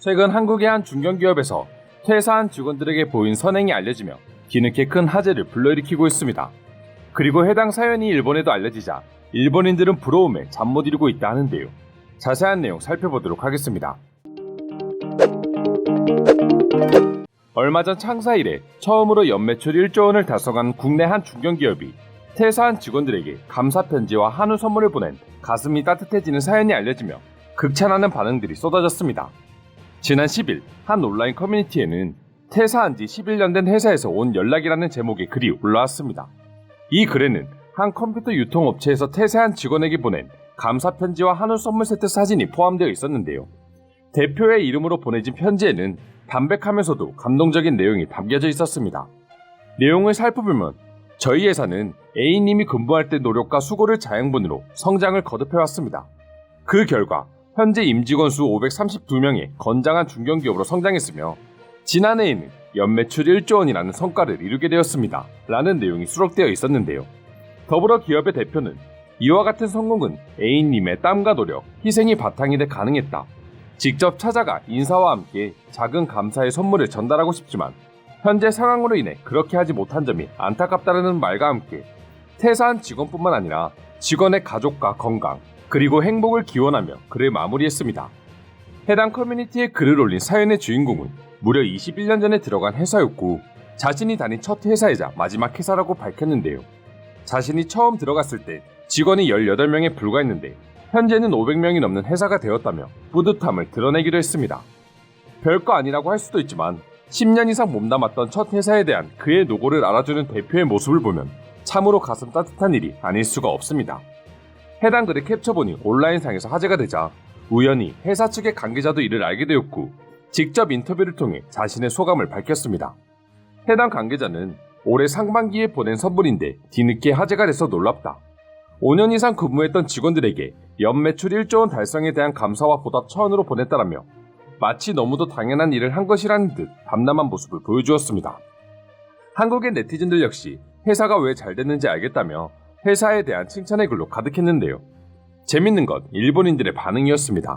최근 한국의 한 중견기업에서 퇴사한 직원들에게 보인 선행이 알려지며 뒤늦게 큰 화제를 불러일으키고 있습니다. 그리고 해당 사연이 일본에도 알려지자 일본인들은 부러움에 잠 못 이루고 있다 하는데요. 자세한 내용 살펴보도록 하겠습니다. 얼마 전 창사 이래 처음으로 연매출 1조 원을 달성한 국내 한 중견기업이 퇴사한 직원들에게 감사 편지와 한우 선물을 보낸 가슴이 따뜻해지는 사연이 알려지며 극찬하는 반응들이 쏟아졌습니다. 지난 10일 한 온라인 커뮤니티에는 퇴사한 지 11년 된 회사에서 온 연락이라는 제목의 글이 올라왔습니다. 이 글에는 한 컴퓨터 유통업체에서 퇴사한 직원에게 보낸 감사 편지와 한우 선물 세트 사진이 포함되어 있었는데요. 대표의 이름으로 보내진 편지에는 담백하면서도 감동적인 내용이 담겨져 있었습니다. 내용을 살펴보면 저희 회사는 A님이 근무할 때 노력과 수고를 자양분으로 성장을 거듭해왔습니다. 그 결과 현재 임직원 수 532명의 건장한 중견기업으로 성장했으며 지난해에는 연매출 1조 원이라는 성과를 이루게 되었습니다. 라는 내용이 수록되어 있었는데요. 더불어 기업의 대표는 이와 같은 성공은 A님의 땀과 노력, 희생이 바탕이 돼 가능했다. 직접 찾아가 인사와 함께 작은 감사의 선물을 전달하고 싶지만 현재 상황으로 인해 그렇게 하지 못한 점이 안타깝다는 말과 함께 퇴사한 직원뿐만 아니라 직원의 가족과 건강 그리고 행복을 기원하며 글을 마무리했습니다. 해당 커뮤니티에 글을 올린 사연의 주인공은 무려 21년 전에 들어간 회사였고 자신이 다닌 첫 회사이자 마지막 회사라고 밝혔는데요. 자신이 처음 들어갔을 때 직원이 18명에 불과했는데 현재는 500명이 넘는 회사가 되었다며 뿌듯함을 드러내기도 했습니다. 별거 아니라고 할 수도 있지만 10년 이상 몸담았던 첫 회사에 대한 그의 노고를 알아주는 대표의 모습을 보면 참으로 가슴 따뜻한 일이 아닐 수가 없습니다. 해당 글을 캡처본이 온라인상에서 화제가 되자 우연히 회사 측의 관계자도 이를 알게 되었고 직접 인터뷰를 통해 자신의 소감을 밝혔습니다. 해당 관계자는 올해 상반기에 보낸 선물인데 뒤늦게 화제가 돼서 놀랍다. 5년 이상 근무했던 직원들에게 연매출 1조 원 달성에 대한 감사와 보답 차원으로 보냈다라며 마치 너무도 당연한 일을 한 것이라는 듯 담담한 모습을 보여주었습니다. 한국의 네티즌들 역시 회사가 왜 잘 됐는지 알겠다며 회사에 대한 칭찬의 글로 가득했는데요. 재밌는 건 일본인들의 반응이었습니다.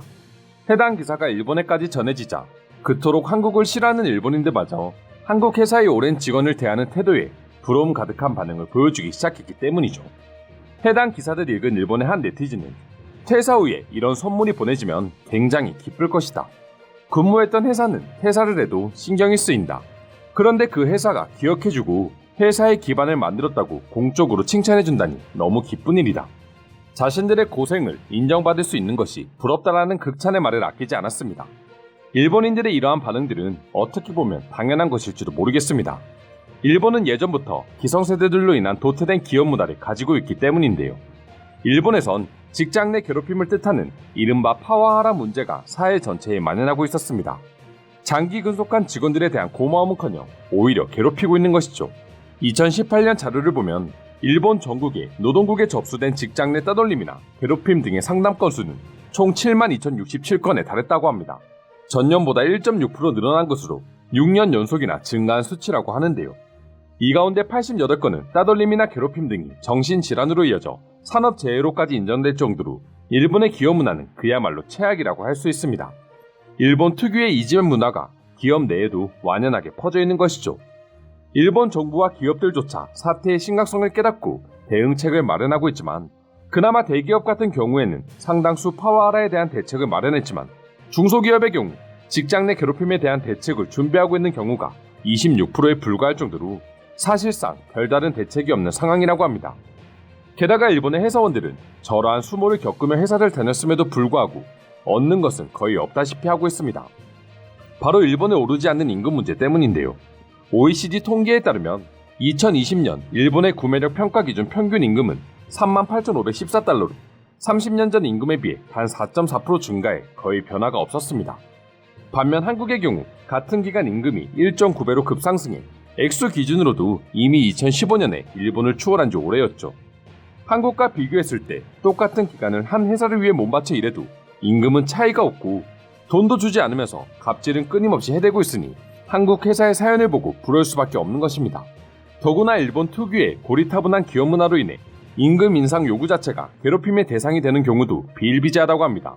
해당 기사가 일본에까지 전해지자 그토록 한국을 싫어하는 일본인들마저 한국 회사의 오랜 직원을 대하는 태도에 부러움 가득한 반응을 보여주기 시작했기 때문이죠. 해당 기사를 읽은 일본의 한 네티즌은 퇴사 후에 이런 선물이 보내지면 굉장히 기쁠 것이다. 근무했던 회사는 퇴사를 해도 신경이 쓰인다. 그런데 그 회사가 기억해주고 회사의 기반을 만들었다고 공적으로 칭찬해준다니 너무 기쁜 일이다. 자신들의 고생을 인정받을 수 있는 것이 부럽다라는 극찬의 말을 아끼지 않았습니다. 일본인들의 이러한 반응들은 어떻게 보면 당연한 것일지도 모르겠습니다. 일본은 예전부터 기성세대들로 인한 도태된 기업 문화를 가지고 있기 때문인데요. 일본에선 직장 내 괴롭힘을 뜻하는 이른바 파와하라 문제가 사회 전체에 만연하고 있었습니다. 장기 근속한 직원들에 대한 고마움은커녕 오히려 괴롭히고 있는 것이죠. 2018년 자료를 보면 일본 전국에 노동국에 접수된 직장 내 따돌림이나 괴롭힘 등의 상담 건수는 총 72,067건에 달했다고 합니다. 전년보다 1.6% 늘어난 것으로 6년 연속이나 증가한 수치라고 하는데요. 이 가운데 88건은 따돌림이나 괴롭힘 등이 정신질환으로 이어져 산업재해로까지 인정될 정도로 일본의 기업 문화는 그야말로 최악이라고 할 수 있습니다. 일본 특유의 이지men 문화가 기업 내에도 완연하게 퍼져 있는 것이죠. 일본 정부와 기업들조차 사태의 심각성을 깨닫고 대응책을 마련하고 있지만 그나마 대기업 같은 경우에는 상당수 파와하라에 대한 대책을 마련했지만 중소기업의 경우 직장 내 괴롭힘에 대한 대책을 준비하고 있는 경우가 26%에 불과할 정도로 사실상 별다른 대책이 없는 상황이라고 합니다. 게다가 일본의 회사원들은 저러한 수모를 겪으며 회사를 다녔음에도 불구하고 얻는 것은 거의 없다시피 하고 있습니다. 바로 일본에 오르지 않는 임금 문제 때문인데요. OECD 통계에 따르면 2020년 일본의 구매력 평가 기준 평균 임금은 38,514달러로 30년 전 임금에 비해 단 4.4% 증가해 거의 변화가 없었습니다. 반면 한국의 경우 같은 기간 임금이 1.9배로 급상승해 액수 기준으로도 이미 2015년에 일본을 추월한 지 오래였죠. 한국과 비교했을 때 똑같은 기간을 한 회사를 위해 몸바쳐 일해도 임금은 차이가 없고 돈도 주지 않으면서 갑질은 끊임없이 해대고 있으니 한국 회사의 사연을 보고 부러울 수밖에 없는 것입니다. 더구나 일본 특유의 고리타분한 기업 문화로 인해 임금 인상 요구 자체가 괴롭힘의 대상이 되는 경우도 비일비재하다고 합니다.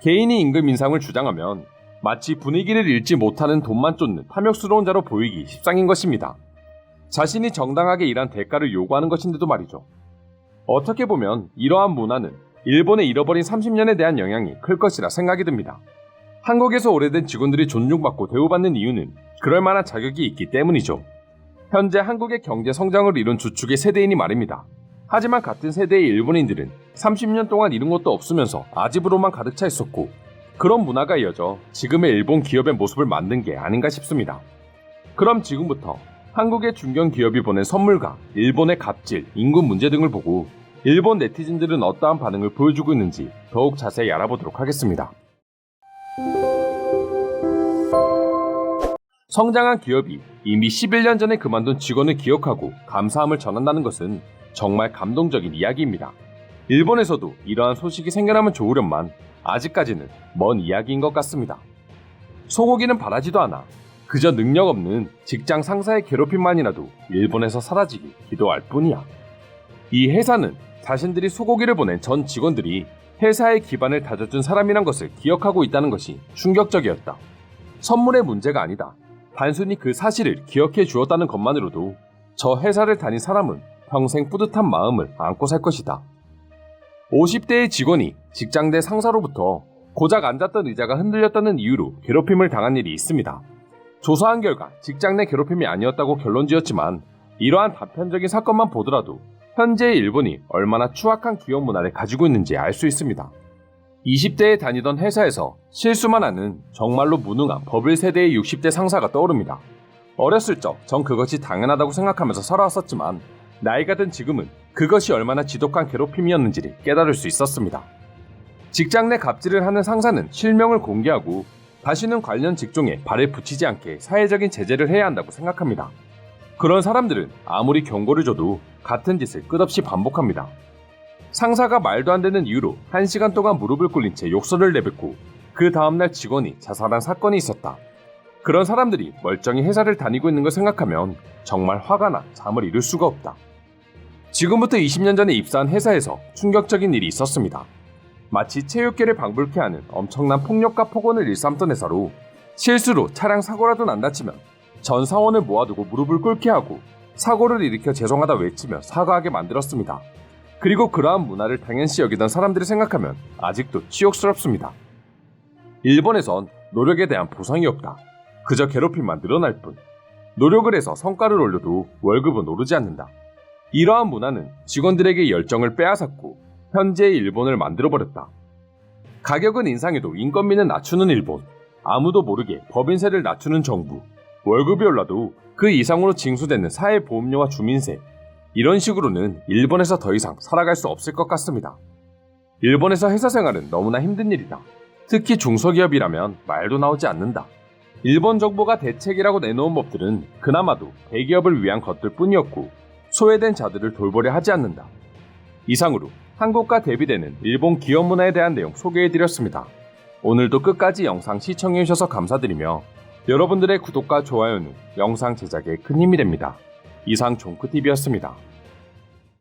개인이 임금 인상을 주장하면 마치 분위기를 읽지 못하는 돈만 쫓는 탐욕스러운 자로 보이기 십상인 것입니다. 자신이 정당하게 일한 대가를 요구하는 것인데도 말이죠. 어떻게 보면 이러한 문화는 일본의 잃어버린 30년에 대한 영향이 클 것이라 생각이 듭니다. 한국에서 오래된 직원들이 존중받고 대우받는 이유는 그럴 만한 자격이 있기 때문이죠. 현재 한국의 경제 성장을 이룬 주축의 세대인이 말입니다. 하지만 같은 세대의 일본인들은 30년 동안 이룬 것도 없으면서 아집으로만 가득 차 있었고, 그런 문화가 이어져 지금의 일본 기업의 모습을 만든 게 아닌가 싶습니다. 그럼 지금부터 한국의 중견기업이 보낸 선물과 일본의 갑질, 임금 문제 등을 보고 일본 네티즌들은 어떠한 반응을 보여주고 있는지 더욱 자세히 알아보도록 하겠습니다. 성장한 기업이 이미 11년 전에 그만둔 직원을 기억하고 감사함을 전한다는 것은 정말 감동적인 이야기입니다. 일본에서도 이러한 소식이 생겨나면 좋으련만 아직까지는 먼 이야기인 것 같습니다. 소고기는 바라지도 않아 그저 능력 없는 직장 상사의 괴롭힘만이라도 일본에서 사라지기 기도할 뿐이야. 이 회사는 자신들이 소고기를 보낸 전 직원들이 회사의 기반을 다져준 사람이란 것을 기억하고 있다는 것이 충격적이었다. 선물의 문제가 아니다. 단순히 그 사실을 기억해 주었다는 것만으로도 저 회사를 다닌 사람은 평생 뿌듯한 마음을 안고 살 것이다. 50대의 직원이 직장 내 상사로부터 고작 앉았던 의자가 흔들렸다는 이유로 괴롭힘을 당한 일이 있습니다. 조사한 결과 직장 내 괴롭힘이 아니었다고 결론지었지만 이러한 단편적인 사건만 보더라도 현재의 일본이 얼마나 추악한 기업 문화를 가지고 있는지 알 수 있습니다. 20대에 다니던 회사에서 실수만 하는 정말로 무능한 버블 세대의 60대 상사가 떠오릅니다. 어렸을 적 전 그것이 당연하다고 생각하면서 살아왔었지만 나이가 든 지금은 그것이 얼마나 지독한 괴롭힘이었는지를 깨달을 수 있었습니다. 직장 내 갑질을 하는 상사는 실명을 공개하고 다시는 관련 직종에 발을 붙이지 않게 사회적인 제재를 해야 한다고 생각합니다. 그런 사람들은 아무리 경고를 줘도 같은 짓을 끝없이 반복합니다. 상사가 말도 안 되는 이유로 1시간 동안 무릎을 꿇린 채 욕설을 내뱉고 그 다음날 직원이 자살한 사건이 있었다. 그런 사람들이 멀쩡히 회사를 다니고 있는 걸 생각하면 정말 화가 나 잠을 이룰 수가 없다. 지금부터 20년 전에 입사한 회사에서 충격적인 일이 있었습니다. 마치 체육계를 방불케 하는 엄청난 폭력과 폭언을 일삼던 회사로 실수로 차량 사고라도 난다 치면 전 사원을 모아두고 무릎을 꿇게 하고 사고를 일으켜 죄송하다 외치며 사과하게 만들었습니다. 그리고 그러한 문화를 당연시 여기던 사람들을 생각하면 아직도 치욕스럽습니다. 일본에선 노력에 대한 보상이 없다. 그저 괴롭힘만 늘어날 뿐. 노력을 해서 성과를 올려도 월급은 오르지 않는다. 이러한 문화는 직원들에게 열정을 빼앗았고 현재의 일본을 만들어버렸다. 가격은 인상해도 인건비는 낮추는 일본, 아무도 모르게 법인세를 낮추는 정부, 월급이 올라도 그 이상으로 징수되는 사회보험료와 주민세, 이런 식으로는 일본에서 더 이상 살아갈 수 없을 것 같습니다. 일본에서 회사 생활은 너무나 힘든 일이다. 특히 중소기업이라면 말도 나오지 않는다. 일본 정부가 대책이라고 내놓은 법들은 그나마도 대기업을 위한 것들 뿐이었고 소외된 자들을 돌보려 하지 않는다. 이상으로 한국과 대비되는 일본 기업 문화에 대한 내용 소개해드렸습니다. 오늘도 끝까지 영상 시청해주셔서 감사드리며 여러분들의 구독과 좋아요는 영상 제작에 큰 힘이 됩니다. 이상 종크TV였습니다.